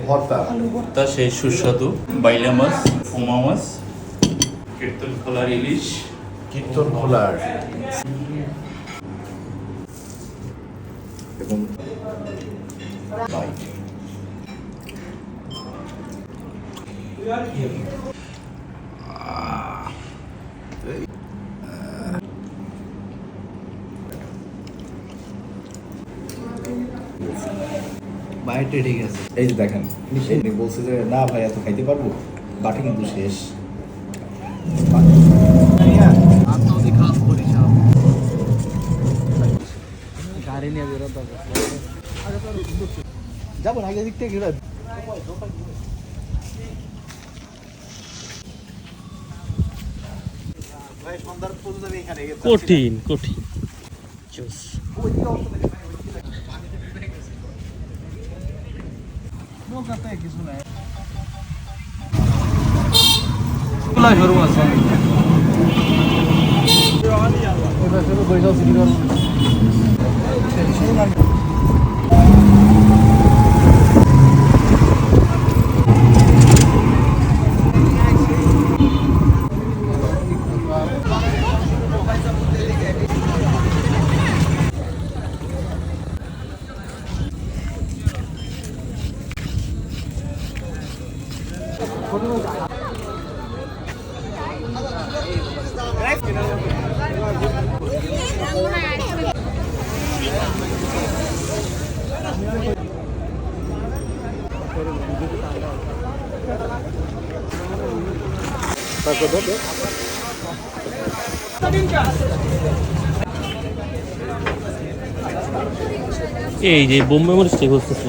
ভর্তা ভর্তা সেই সুস্বাদু বাইলা মাছ, পোমা মাছ, কীর্তন খোলার ইলিশ, কীর্তন খোলার এবং বাইরে ঠিক আছে। এই যে দেখেন উনি বলছে যে না ভাই এত খাইতে পারবো, বাটি কিন্তু শেষ। গাড়ি নিয়ে বেরোতে হবে। যাবো না, আগে দিক থেকে ঘুরে কঠিন কঠিন কিছু নাই সরু আছে এই যে বোম্বে মরিচ করতেছি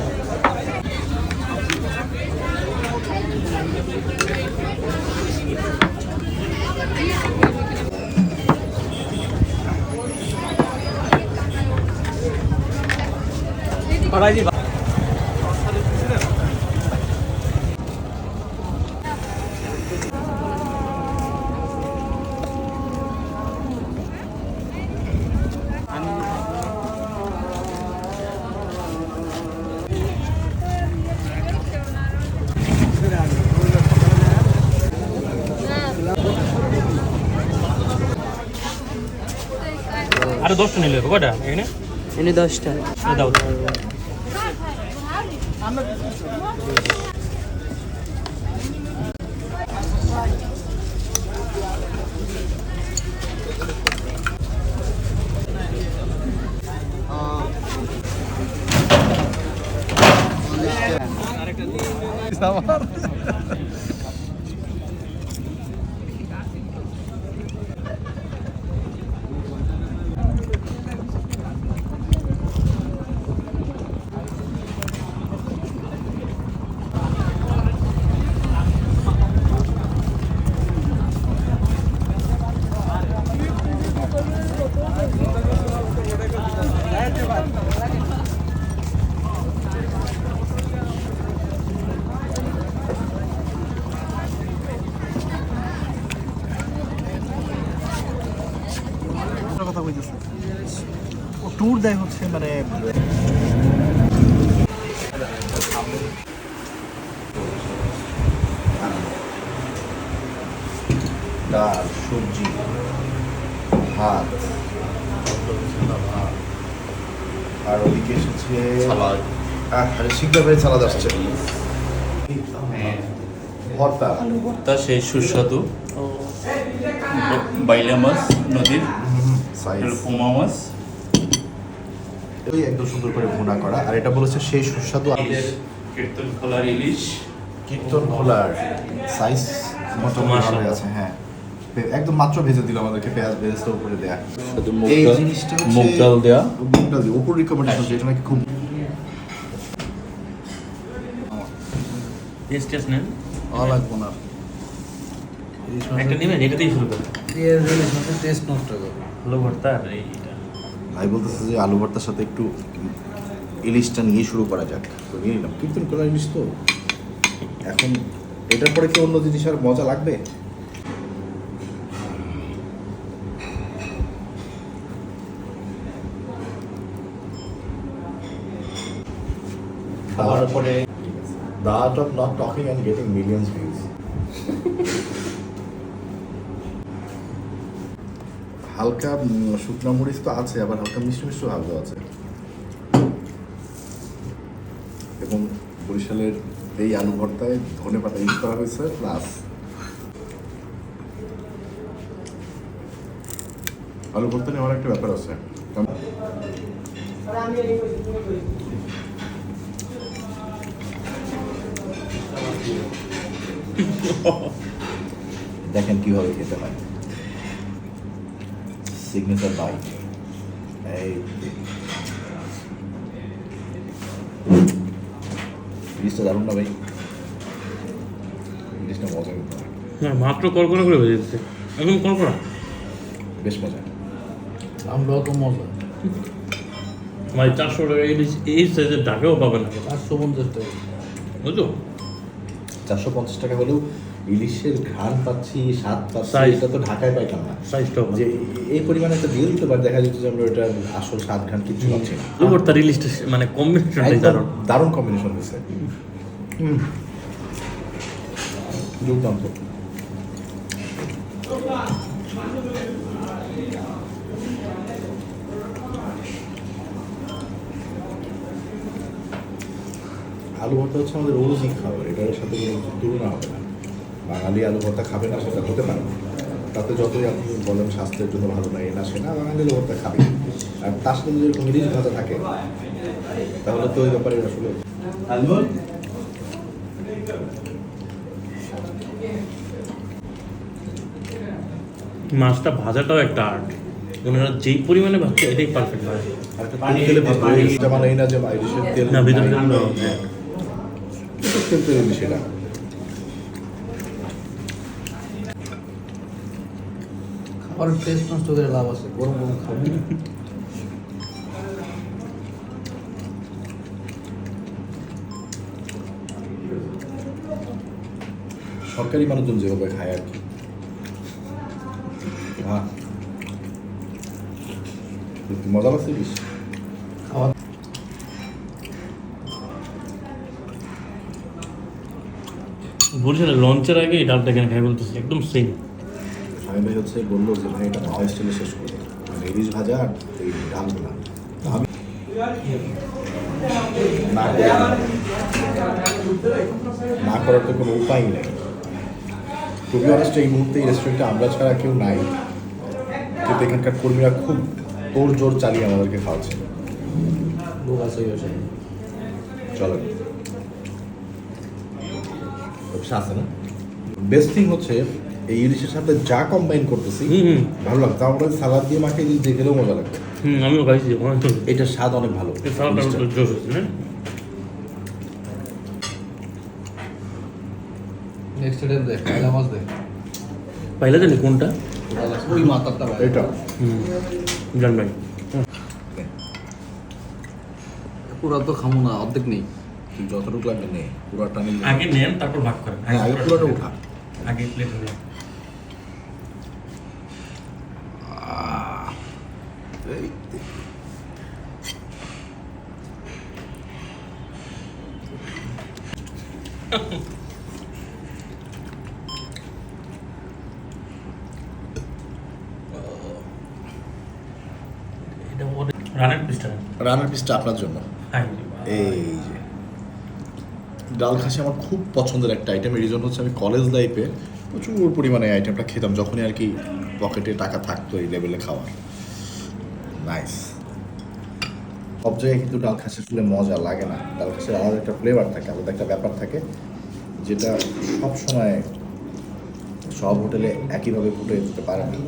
আরো 10টা নিলে কয়টা এখানে এনে 10টা দাও কথা বলতেছে ও ট্যুর দেয় হচ্ছে মানে ডাল, সবজি, ভাত, আর ওদিকে এসেছে সালাদ, শিকদার বাড়ি সালাদ আসছে, ভর্তা ভর্তা সেই সুস্বাদু বাইলা মাছ নদীর, পোমা মাছ, একদম সুন্দর করে ভুনা করা। আর এটা বলেছে সেই সুস্বাদু কীর্তন খোলার ইলিশ, কীর্তন খোলার সাইজ মোটামুটি আছে। হ্যাঁ একদম মাত্র ভেজে দিল আমাদেরকে, পেঁয়াজ বেরেস্তা উপরে দেয়া। এই জিনিসটা মুগ ডাল দেয়া, মুগ ডাল দিয়ে উপর রিকমেন্ডেশন, যেটা নাকি খুব টেস্ট টেস্ট নেন ভালো লাগবো না। একটা নেবেন, এটাতেই শুরু করেন। টেস্ট নষ্ট করবে আলু ভর্তা আর এইটা ভাই বলতেছে যে আলু ভর্তার সাথে একটু ইলিশটা নিয়ে শুরু করা যাক, তো নিয়ে নিলাম। কীর্তন খোলার ইলিশ তো এখন এটার পরে কি অন্য জিনিস আর মজা লাগবে? খাওয়ার পরে The art of not talking and getting millions views. হালকা শুকনো মরিচ তো আছে, আবার হালকা মিষ্টি মিষ্টি ভাব আছে, এবং বরিশালের এই আলু ভর্তায় ধনে পাতা ইউজ করা হয়েছে, প্লাস আলু ভর্তা নিয়ে আমার একটা ব্যাপার আছে। দেখেন কিভাবে খেতে হয়, সিগনেচার বাইট। এই জিনিসটা দারুণ না ভাই, জিনিসটা মজা কিন্তু না মাত্র কড়কড়া করে ভেজে দিচ্ছে, একদম কড়কড়া, বেশ মজা। আমরাও তো মজা ভাই 400 টাকা এই সাইজের ঢাকেও পাবে না, 450 টাকা। বুঝলো? 450 টাকা হলেও ইলিশের ঘ্রাণ পাচ্ছি, স্বাদ পাচ্ছি, Size। এটা তো ঢাকায় পাইতাম না। সাইজটাও যে এই পরিমাণে একটা দিয়ে দিতে পারে, দেখা যেত যে আমরা ওটার আসল স্বাদ ঘ্রাণ কিছু পাচ্ছি না। আলু ভর্তা রিলিজটা মানে কম্বিনেশনটাই একদম দারুণ। দারুণ কম্বিনেশন হয়েছে, দুর্দান্ত। আলু ভর্তা হচ্ছে আমাদের রোজই খাবার, এটার সাথে কোনো কিছু তুলনা হবে না। বাঙালি আলু ভর্তা খাবে না সেটা হতে পারে না, তাতে যতই আপনি বলেন স্বাস্থ্যের জন্য ভালো না, না সে না, বাঙালি আলু ভর্তা খাবে। আর তার সাথে যদি এরকম ইলিশ ভাজা থাকে তাহলে তো ওই ব্যাপারে আসলে মাছটা ভাজাটাও একটা আর্ট, ওনারা যেই পরিমাণে ভাজছে এটাই পারফেক্ট হয়। আর একটা তেল তেলে ভাজবে, ইলিশটা মানে এই না যে ইলিশের তেল না, ভিতরে নাই। তেল তেল তেল ইলিশ এটা। খাবারের টেস্ট নষ্ট করে লাভ আছে, গরম গরম খাবো। সরকারি মানুষজন যেভাবে খায় আর কি। হ্যাঁ, মজা লাগছে ইলিশ। খাওয়া বরিশালে লঞ্চের আগে এই ডালটা কেন খাই বলতেছি, একদম সেম। স্বামী ভাই হচ্ছে বললো যে ভাই এটা নয় স্টাইলে শেষ করে, মানে ইলিশ ভাজা আর এই ডালগুলা। তো আমি না না করার তো কোনো উপায় নেই। টু বি অনেস্ট, এই মুহূর্তে এই রেস্টুরেন্টে আমরা ছাড়া কেউ নাই, কিন্তু এখানকার কর্মীরা খুব তোড় জোর চালিয়ে আমাদেরকে খাওয়াচ্ছে। লোক আছে এই বাসায়। চলেন, ব্যবসা আছে না। বেস্ট থিং হচ্ছে এই ইলিশের সাথে যা কম্বাইন করতেছি ভালো লাগতো। আমরা সালাদ দিয়ে মাখিয়ে দিয়ে দেখলেও মজা লাগবে। আমিও খাইছি, এটার স্বাদ অনেক ভালো। সালাদটা জোশ হচ্ছে না? নেক্সট টাইম দেখ, কালা মাছ দেখ। পাইলা জানি কোনটা? ওই মাথাটা ভাই। এটা জান ভাই, পুরা তো খামো না, অর্ধেক নেই। তুই যতটুকু লাগবে নেই, পুরাটা নিলে। আগে নেন তারপর ভাগ করেন। হ্যাঁ, আগে পুরোটা উঠা। আগে প্লেট নেন। এই এটা রানের পিসটা নেন। রান্নার পিসটা আপনার জন্য। হ্যাঁ, এই যে ডাল খাসি আমার খুব পছন্দের একটা আইটেম। এই জন্য হচ্ছে আমি কলেজ লাইফে প্রচুর পরিমাণে এই আইটেমটা খেতাম, যখনই আর কি পকেটে টাকা থাকতো এই লেভেলে খাওয়ার। নাইস। সব জায়গায় কিন্তু ডাল খাসি আসলে মজা লাগে না। ডাল খাসির আলাদা একটা ফ্লেভার থাকে, আলাদা একটা ব্যাপার থাকে, যেটা সব সময় সব হোটেলে একইভাবে ফুটে দিতে পারে না।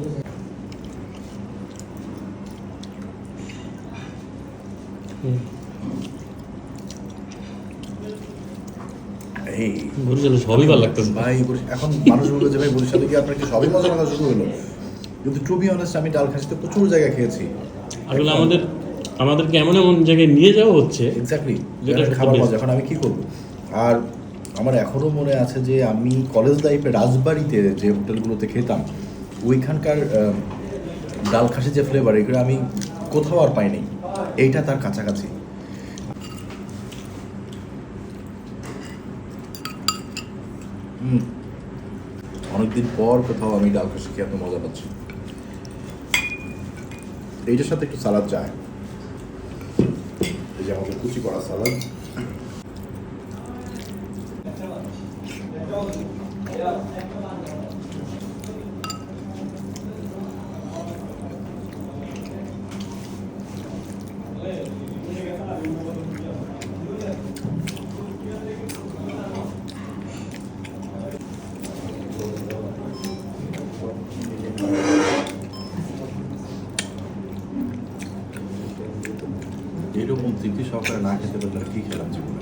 এই বরিশালে সবই ভালো লাগতো। ভাই এখন মানুষ বলবে যে ভাই বরিশালে গিয়ে আপনার কি সবই মজা লাগা শুরু হলো, কিন্তু টু বি অনেস্ট আমি ডাল খাসিতে প্রচুর জায়গায় খেয়েছি। আসলে আমাদেরকে এমন এমন জায়গায় নিয়ে যাওয়া হচ্ছে এক্স্যাক্টলি, যেটা সত্যি খাবার best। মজা। এখন আমি কি করব? আর আমার এখনো মনে আছে যে আমি কলেজ লাইফে রাজবাড়িতে যে হোটেলগুলোতে খেতাম, ওইখানকার ডাল খাসি যে ফ্লেভার, এগুলো আমি কোথাও আর পাইনি। এইটা তার কাছাকাছি। অনেকদিন পর কোথাও আমি ডাল খাসি খেয়ে এত মজা পাচ্ছি। এইটার সাথে একটু সালাদ যায়, এই যে আমাদের কুচি করা সালাদ। এরকম তৃপ্তি সহকারে না খেতে পারলে আর কি খেলাম জীবনে।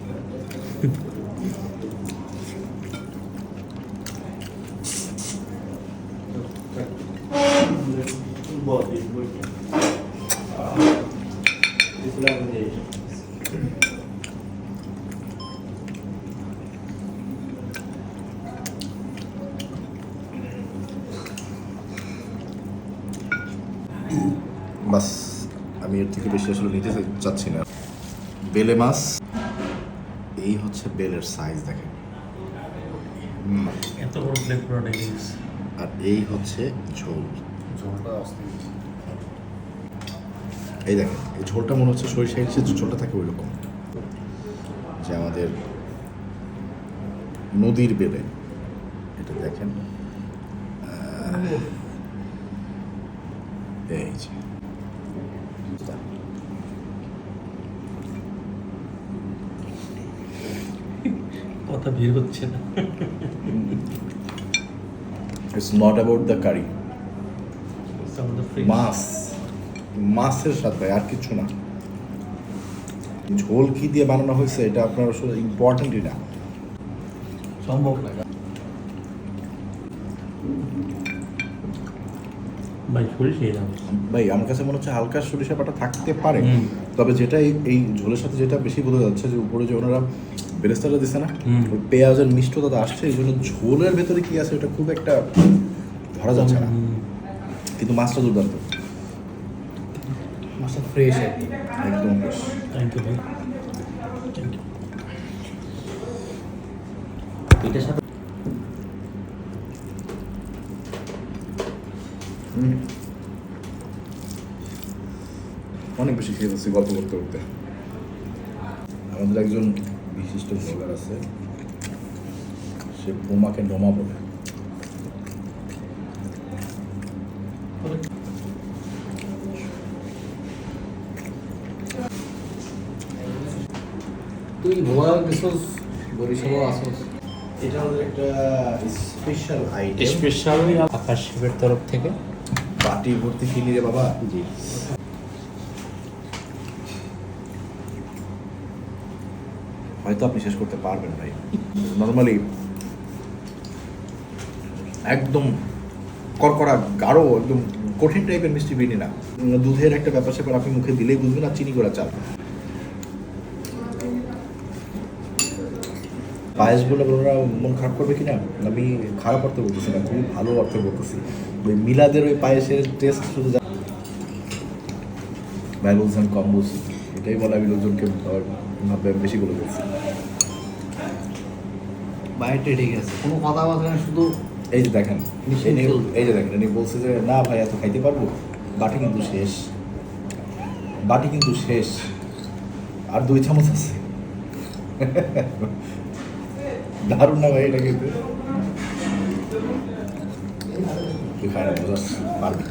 বাস, আমি এর থেকে বেশি আসলে নিতে চাচ্ছি না। বেলে মাছ, এই হচ্ছে বেলের সাইজ দেখেন, এত বড় প্লেট পুরো ঢেকে গেছে। আর এই হচ্ছে ঝোল। ঝোলটা অস্থির। এই দেখেন, এই ঝোলটা মনে হচ্ছে সরিষা ইলিশের যে ঝোলটা থাকে ওই রকম, যে আমাদের নদীর বেলে। এটা দেখেন, এই যে কথা বের হচ্ছে না। ইটস নট অ্যাবাউট দ্য কারি, আমাদের ফ্রিজ মাছ, মাছের সাথে আর কিছু না। ঝোল কি দিয়ে বানানো হয়েছে এটা আপনার আসলে ইম্পর্টেন্টই না। সম্ভব না। ভাই সরিষাই দাম। ভাই আমার কাছে মনে হচ্ছে হালকা সরিষা বাটা থাকতে পারে, হুম। তবে যেটা এই ঝোলের সাথে যেটা বেশি বোঝা যাচ্ছে যে উপরে যে ওনারা বেরেস্তাটা দিচ্ছে না, হুম। ওই পেঁয়াজের মিষ্টতা আসছে, এই জন্য ঝোলের ভেতরে কি আছে ওটা খুব একটা ধরা যাচ্ছে না, কিন্তু মাছটা দুর্দান্ত, মাছটা ফ্রেশ একদম fresh। থ্যাংক ইউ ভাই। এটার সাথে অনেক বেশি খেয়ে যাচ্ছি গল্প করতে করতে। আমাদের একজন বিশিষ্ট ব্লগার আছে, সে বোমাকে নোমা বলে। তুই ভোলা গেছস, বরিশালও আসস। এটা আমাদের একটা স্পেশাল আইটেম, স্পেশাল আকাশ শিবের তরফ থেকে। বাটি ভর্তি খিলি রে বাবা। জি। হয়তো আপনি শেষ করতে পারবেন ভাই। নর্মালি একদম কড়কড়া গাঢ়, একদম কঠিন টাইপের মিষ্টি বিনি না, দুধের একটা ব্যাপার স্যাপার আপনি মুখে দিলেই বুঝবেন, আর চিনি করা চাল। পায়েসগুলো ওরা মন খারাপ করবে কিনা, আমি খারাপ অর্থে বলতেছি না, খুবই ভালো অর্থে বলতেছি। ওই মিলাদের ওই পায়েসের টেস্ট শুধু ভাই বলছেন কম বলছি, এটাই বলে আমি লোকজনকে ভাববে বেশি বলে বলছি। বাইরে ঠিক আছে, কোনো কথাবার্তা না, শুধু এই যে দেখেন, মিষ্টি ইনি- চলবে। এই যে দেখেন, ইনি বলছে যে না ভাই এত খাইতে পারবো, বাটি কিন্তু শেষ, বাটি কিন্তু শেষ, আর 2 চামচ আছে। দারুণ না ভাই এটা কিন্তু, তুই খাই না বোঝাস পারবি।